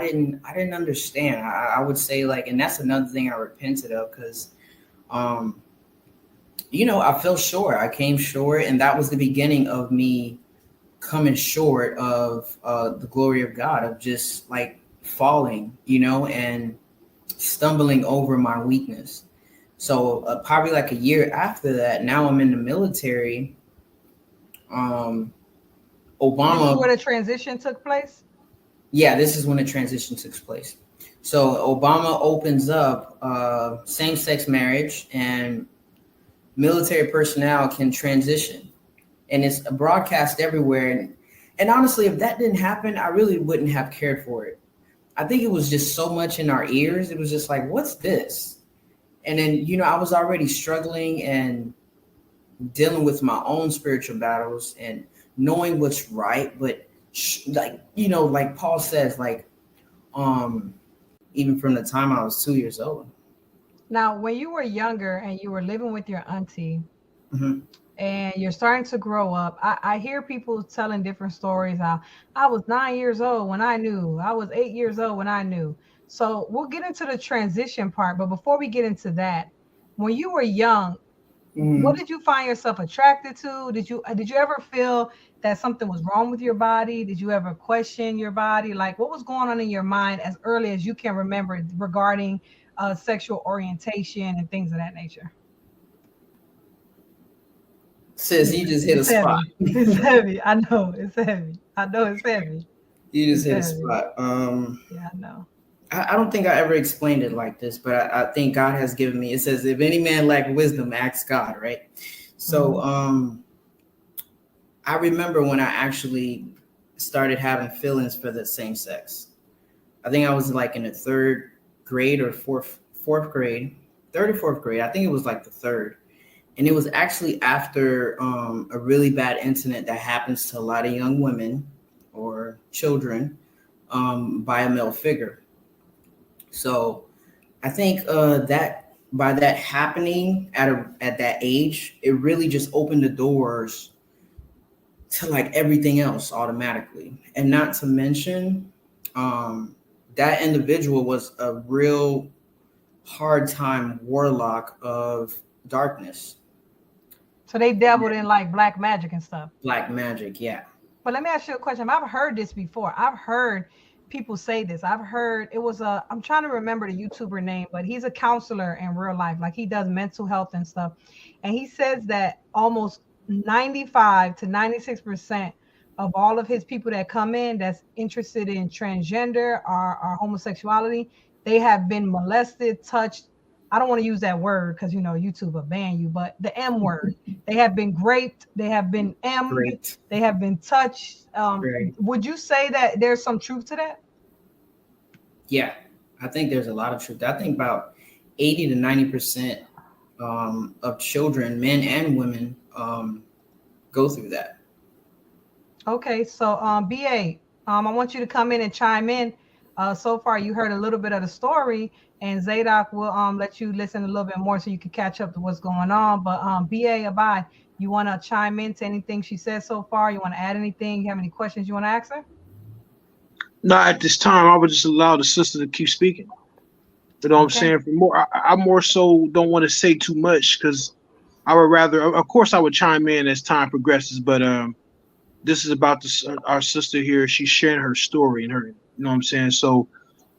didn't understand. I would say, like, and that's another thing I repented of, because I fell short. I came short, and that was the beginning of me coming short of the glory of God, of just like falling, and stumbling over my weakness. So probably like a year after that, now I'm in the military. This is Obama. where the transition took place? Yeah, this is when the transition took place. So Obama opens up same-sex marriage, and military personnel can transition. And it's broadcast everywhere. And honestly, if that didn't happen, I really wouldn't have cared for it. I think it was just so much in our ears. It was just like, what's this? And then, I was already struggling and dealing with my own spiritual battles and knowing what's right. But like Paul says, like, even from the time I was 2 years old. Now, when you were younger and you were living with your auntie, Mm-hmm. and you're starting to grow up, I hear people telling different stories. I was 9 years old when I knew. I was 8 years old when I knew. So we'll get into the transition part. But before we get into that, when you were young, what did you find yourself attracted to? Did you ever feel that something was wrong with your body? Did you ever question your body? Like, what was going on in your mind as early as you can remember regarding sexual orientation and things of that nature? Sis, you just hit a It's spot. heavy. It's heavy. I know it's heavy. I know it's heavy. You just It's hit a heavy. spot. Yeah, I know. I don't think I ever explained it like this, but I think God has given me. It says, "If any man lack wisdom, ask God." Right. So I remember when I actually started having feelings for the same sex. I think I was like in the third grade or fourth grade, third or fourth grade. I think it was like the third. And it was actually after a really bad incident that happens to a lot of young women or children by a male figure. So I think that by that happening at that age, it really just opened the doors to like everything else automatically. And not to mention, that individual was a real hard time warlock of darkness. So they dabbled in like black magic and stuff. Black magic, yeah. But let me ask you a question. I've heard this before. I've heard people say this. I've heard it was I'm trying to remember the YouTuber name, but he's a counselor in real life. Like, he does mental health and stuff. And he says that almost 95 to 96% of all of his people that come in that's interested in transgender or homosexuality, they have been molested, touched. I don't want to use that word because YouTube will ban you, but the M word. They have been raped, they have been M'd, Great. they have been touched. Great. Would you say that there's some truth to that? Yeah, I think there's a lot of truth. I think about 80 to 90% of children, men and women, go through that. Okay, so BA, I want you to come in and chime in. So far, you heard a little bit of the story, and Zadok will let you listen a little bit more so you can catch up to what's going on. But BA Abai, you want to chime into anything she said so far? You want to add anything? You have any questions you want to ask her? No, at this time, I would just allow the sister to keep speaking. You know what I'm saying? For more, I more so don't want to say too much because I would rather, of course, I would chime in as time progresses. But this is about our sister here. She's sharing her story and her, you know what I'm saying? So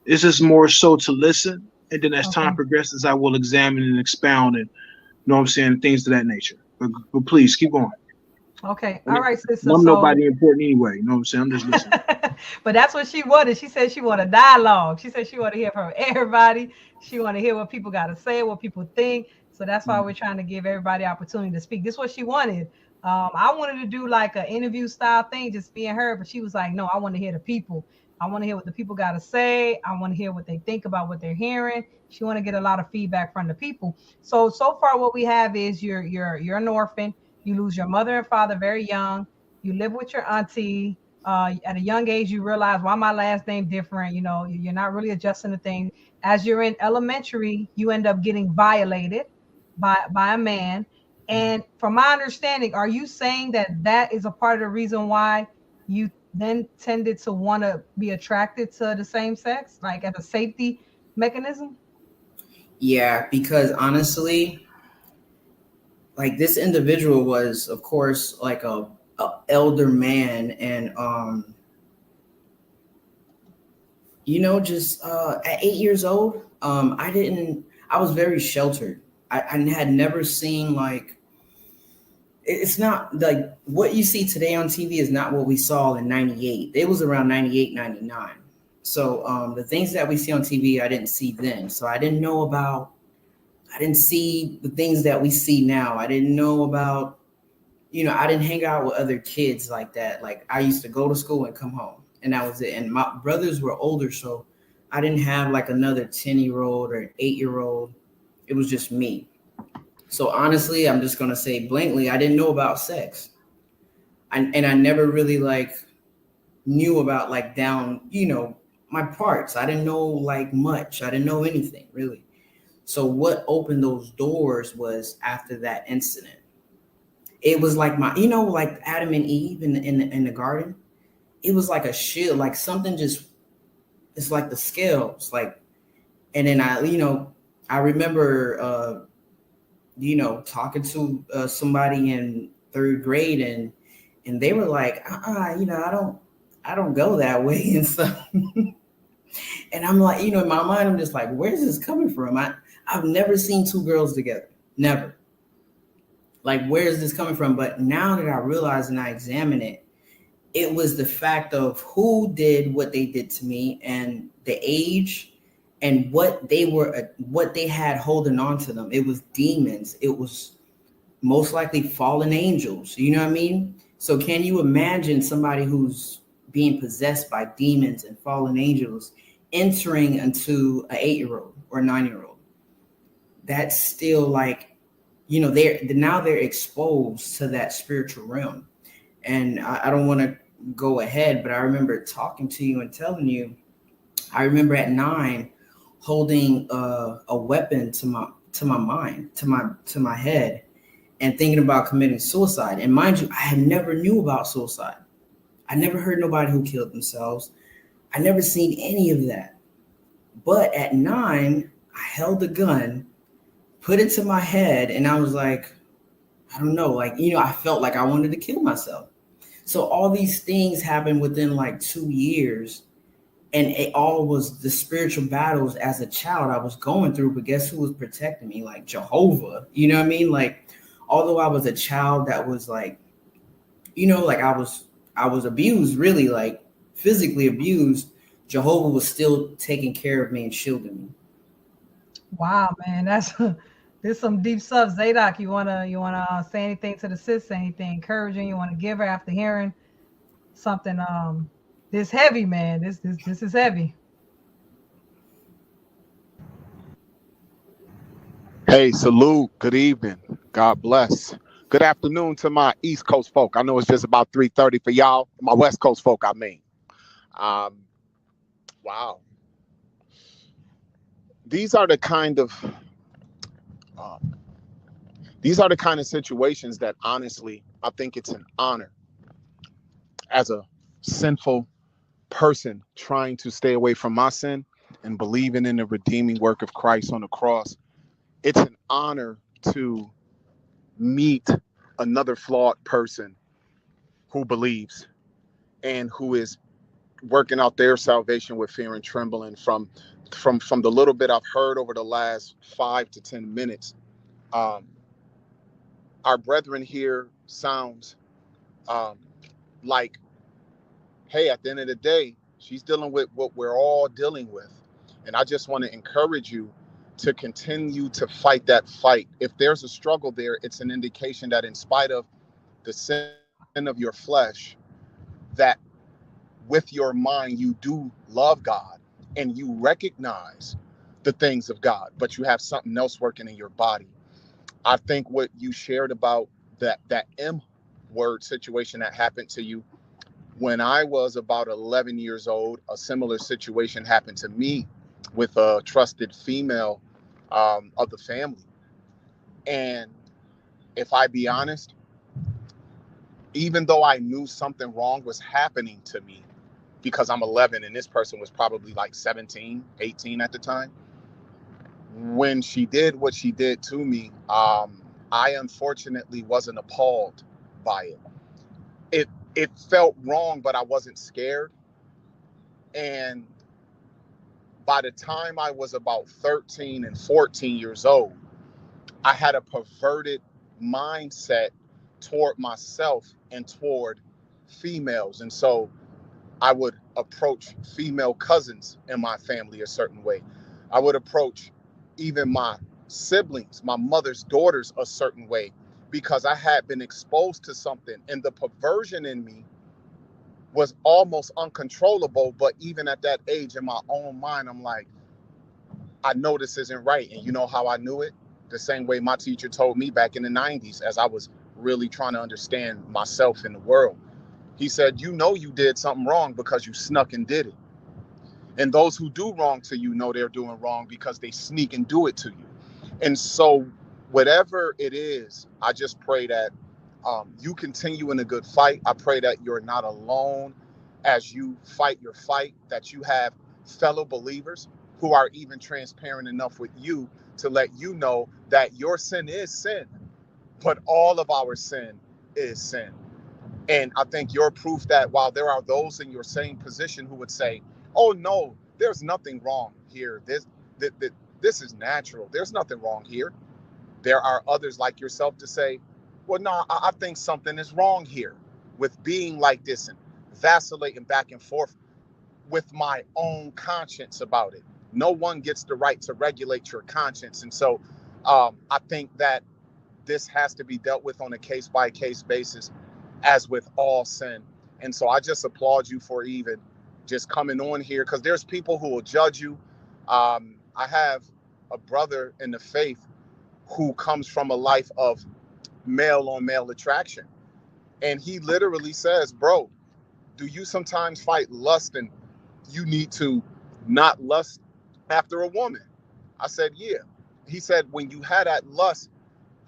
it's just more so to listen. And then as time progresses, I will examine and expound and, you know what I'm saying, things of that nature. But please keep going. Okay. All right, sister. I'm nobody important anyway. You know what I'm saying? I'm just listening. But that's what she wanted. She said she wanted dialogue. She said she wanted to hear from everybody. She wanted to hear what people got to say, what people think. So that's why we're trying to give everybody opportunity to speak. This is what she wanted. I wanted to do like an interview style thing, just being her, but she was like, no, I want to hear the people. I want to hear what the people got to say. I want to hear what they think about what they're hearing. She want to get a lot of feedback from the people. So far what we have is you're an orphan. You lose your mother and father very young. You live with your auntie. At a young age, you realize, why my last name different? You're not really adjusting to things. As you're in elementary, you end up getting violated by a man. And from my understanding, are you saying that is a part of the reason why you then tended to want to be attracted to the same sex, like as a safety mechanism? Yeah, because honestly, like this individual was, of course, like a elder man, and just at 8 years old, I was very sheltered. I had never seen like it's not like what you see today on TV is not what we saw in 98. It was around 98, 99. So the things that we see on TV, I didn't see then. So I didn't see the things that we see now. I didn't know about, I didn't hang out with other kids like that. Like I used to go to school and come home, and that was it. And my brothers were older, so I didn't have like another 10-year-old or an 8-year-old. It was just me. So honestly, I'm just gonna say blankly, I didn't know about sex. And I never really like knew about like down, my parts. I didn't know like much. I didn't know anything really. So what opened those doors was after that incident. It was like like Adam and Eve in the garden. It was like a shield, like something just. It's like the scales, like, and then I remember, talking to somebody in third grade, and they were like, I don't go that way and stuff. And I'm like, in my mind, I'm just like, where's this coming from? I've never seen two girls together, never. Like, where is this coming from? But now that I realize and I examine it, it was the fact of who did what they did to me and the age and what they had holding on to them. It was demons. It was most likely fallen angels. You know what I mean? So can you imagine somebody who's being possessed by demons and fallen angels entering into an 8-year-old or 9-year-old? That's still like, they're exposed to that spiritual realm. And I don't want to go ahead, but I remember talking to you and telling you, I remember at 9 holding a weapon to my mind, to my head, and thinking about committing suicide. And mind you, I had never knew about suicide. I never heard nobody who killed themselves. I never seen any of that. But at 9, I held a gun, put it to my head, and I was like, I don't know, like, I felt like I wanted to kill myself. So all these things happened within like 2 years, and it all was the spiritual battles as a child I was going through. But guess who was protecting me? Like Jehovah. You know what I mean? Like, although I was a child that was like, like I was abused, really, like physically abused, Jehovah was still taking care of me and shielding me. Wow, man, there's some deep stuff. Zadok, you wanna say anything to the sis? Say anything encouraging you want to give her after hearing something this heavy, man? This is heavy. Hey, salute. Good evening. God bless. Good afternoon to my East Coast folk. I know it's just about 3:30 for y'all. My West Coast folk, I mean. Um, wow. These are the kind of uh, these are the kind of situations that honestly, I think it's an honor as a sinful person trying to stay away from my sin and believing in the redeeming work of Christ on the cross. It's an honor to meet another flawed person who believes and who is working out their salvation with fear and trembling. From the little bit I've heard over the last 5 to 10 minutes, um, our brethren here sounds um, like, hey, at the end of the day, she's dealing with what we're all dealing with. And I just want to encourage you to continue to fight that fight. If there's a struggle there, it's an indication that in spite of the sin of your flesh, that with your mind, you do love God and you recognize the things of God, but you have something else working in your body. I think what you shared about that M word situation that happened to you when I was about 11 years old, a similar situation happened to me with a trusted female of the family. And if I be honest, even though I knew something wrong was happening to me, because I'm 11 and this person was probably like 17, 18 at the time, when she did what she did to me, I unfortunately wasn't appalled by it. It felt wrong, but I wasn't scared. And by the time I was about 13 and 14 years old, I had a perverted mindset toward myself and toward females. And so I would approach female cousins in my family a certain way. I would approach even my siblings, my mother's daughters, a certain way, because I had been exposed to something, and the perversion in me was almost uncontrollable. But even at that age, in my own mind, I'm like, I know this isn't right. And you know how I knew it? The same way my teacher told me back in the 90s, as I was really trying to understand myself in the world. He said, you know you did something wrong because you snuck and did it. And those who do wrong to you know they're doing wrong because they sneak and do it to you. And so whatever it is, I just pray that you continue in a good fight. I pray that you're not alone as you fight your fight, that you have fellow believers who are even transparent enough with you to let you know that your sin is sin, but all of our sin is sin. And I think you're proof that while there are those in your same position who would say, oh, no, there's nothing wrong here. This is natural. There's nothing wrong here. There are others like yourself to say, well, no, I think something is wrong here with being like this and vacillating back and forth with my own conscience about it. No one gets the right to regulate your conscience. And so I think that this has to be dealt with on a case-by-case basis, as with all sin. And so I just applaud you for even just coming on here, because there's people who will judge you. I have a brother in the faith who comes from a life of male on male attraction. And he literally says, bro, do you sometimes fight lust and you need to not lust after a woman? I said, yeah. He said, when you had that lust,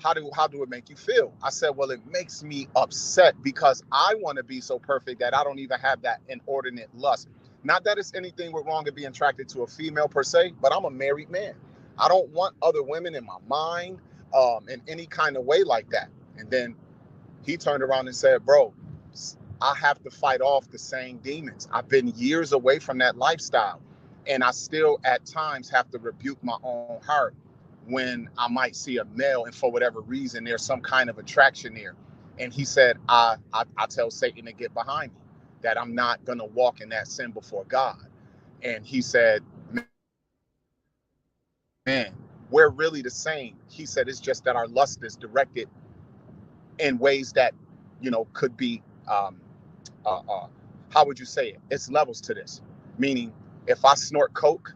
how do it make you feel? I said, well, it makes me upset because I want to be so perfect that I don't even have that inordinate lust. Not that it's anything wrong with being attracted to a female per se, but I'm a married man. I don't want other women in my mind in any kind of way like that. And then he turned around and said, bro, I have to fight off the same demons. I've been years away from that lifestyle, and I still at times have to rebuke my own heart when I might see a male and for whatever reason there's some kind of attraction there. And he said, I tell Satan to get behind me, that I'm not going to walk in that sin before God. And he said, man, we're really the same. He said, it's just that our lust is directed in ways that, could be, how would you say it? It's levels to this. Meaning, if I snort coke,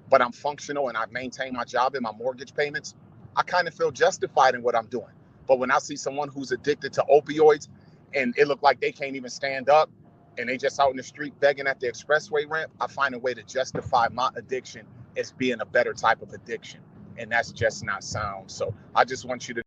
but I'm functional and I maintain my job and my mortgage payments, I kind of feel justified in what I'm doing. But when I see someone who's addicted to opioids and it look like they can't even stand up and they just out in the street begging at the expressway ramp, I find a way to justify my addiction as being a better type of addiction. And that's just not sound. So I just want you to